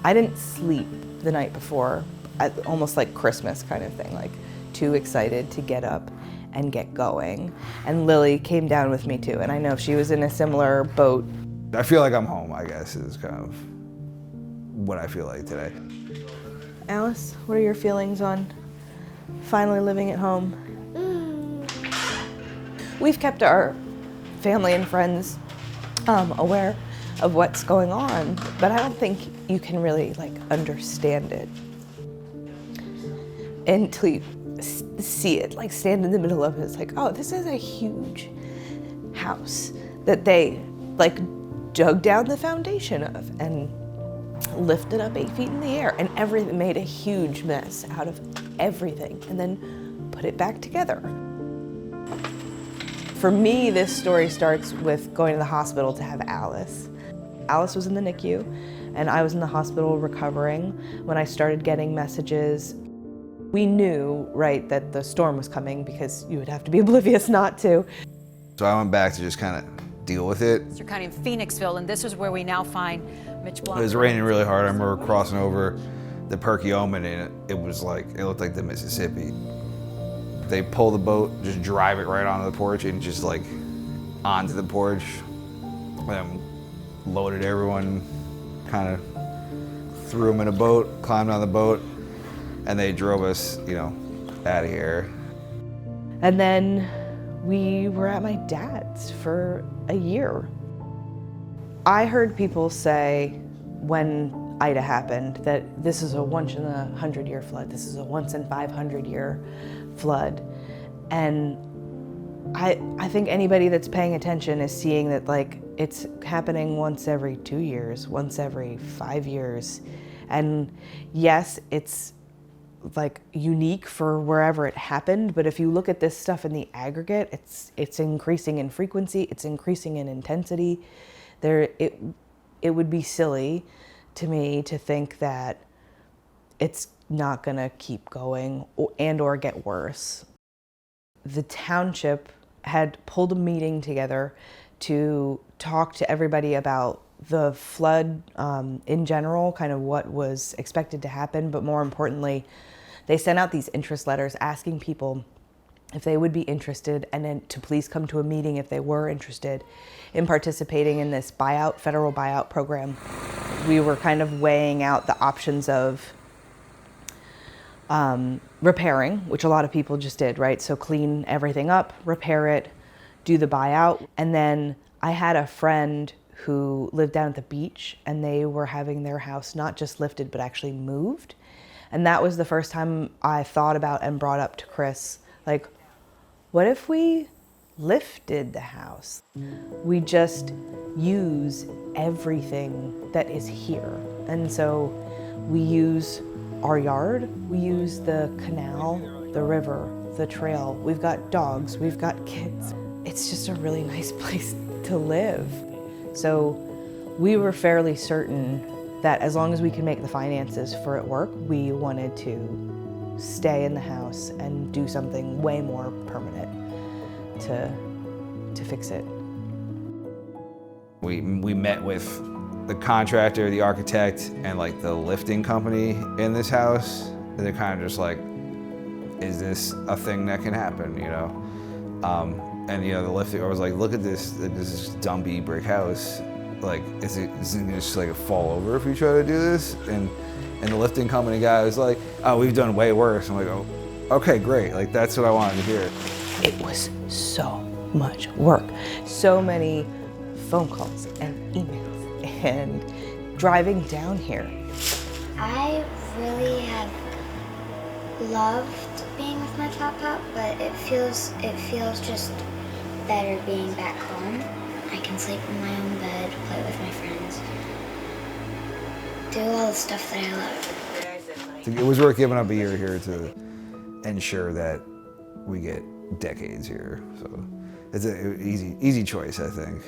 I didn't sleep the night before, almost like Christmas kind of thing, like too excited to get up and get going. And Lily came down with me too, and I know she was in a similar boat. I feel like I'm home, I guess, is kind of what I feel like today. Alice, what are your feelings on finally living at home? We've kept our family and friends aware of what's going on, but I don't think you can really understand it until you see it, stand in the middle of it. It's like, oh, this is a huge house that they dug down the foundation of and lifted up 8 feet in the air, and everything, made a huge mess out of everything and then put it back together. For me, this story starts with going to the hospital to have Alice. Alice was in the NICU, and I was in the hospital recovering when I started getting messages. We knew, right, that the storm was coming because you would have to be oblivious not to. So I went back to just kind of deal with it. You're kind of in Phoenixville, and this is where we now find Mitch Block. It was raining really hard. I remember crossing over the Perkiomen, and it looked like the Mississippi. They pull the boat, just drive it right onto the porch, and just onto the porch. Loaded everyone, kind of threw them in a boat, climbed on the boat, and they drove us, out of here. And then we were at my dad's for a year. I heard people say when Ida happened that this is a once in a 100-year flood, this is a once in 500-year flood. And I think anybody that's paying attention is seeing that it's happening once every 2 years, once every 5 years. And yes, it's unique for wherever it happened, but if you look at this stuff in the aggregate, it's increasing in frequency, it's increasing in intensity. It would be silly to me to think that it's not gonna keep going or get worse. The township had pulled a meeting together to talk to everybody about the flood in general, kind of what was expected to happen, but more importantly, they sent out these interest letters asking people if they would be interested, and then to please come to a meeting if they were interested in participating in this federal buyout program. We were kind of weighing out the options of repairing, which a lot of people just did, right? So clean everything up, repair it, do the buyout. And then I had a friend who lived down at the beach, and they were having their house not just lifted, but actually moved. And that was the first time I thought about and brought up to Chris, what if we lifted the house? We just use everything that is here. And so we use our yard, we use the canal, the river, the trail. We've got dogs, we've got kids. It's just a really nice place to live. So we were fairly certain that as long as we could make the finances for it work, we wanted to stay in the house and do something way more permanent to fix it. We met with the contractor, the architect, and the lifting company in this house. And they're kind of just is this a thing that can happen, And the lifter was like, look at this dumpy brick house. Isn't it just fall over if we try to do this? And the lifting company guy was like, oh, we've done way worse. I'm like, oh, okay, great. That's what I wanted to hear. It was so much work. So many phone calls and emails and driving down here. I really have loved being with my papa, but it feels just better being back home. I can sleep in my own bed, play with my friends, do all the stuff that I love. It was worth giving up a year here to ensure that we get decades here. So it's an easy choice, I think.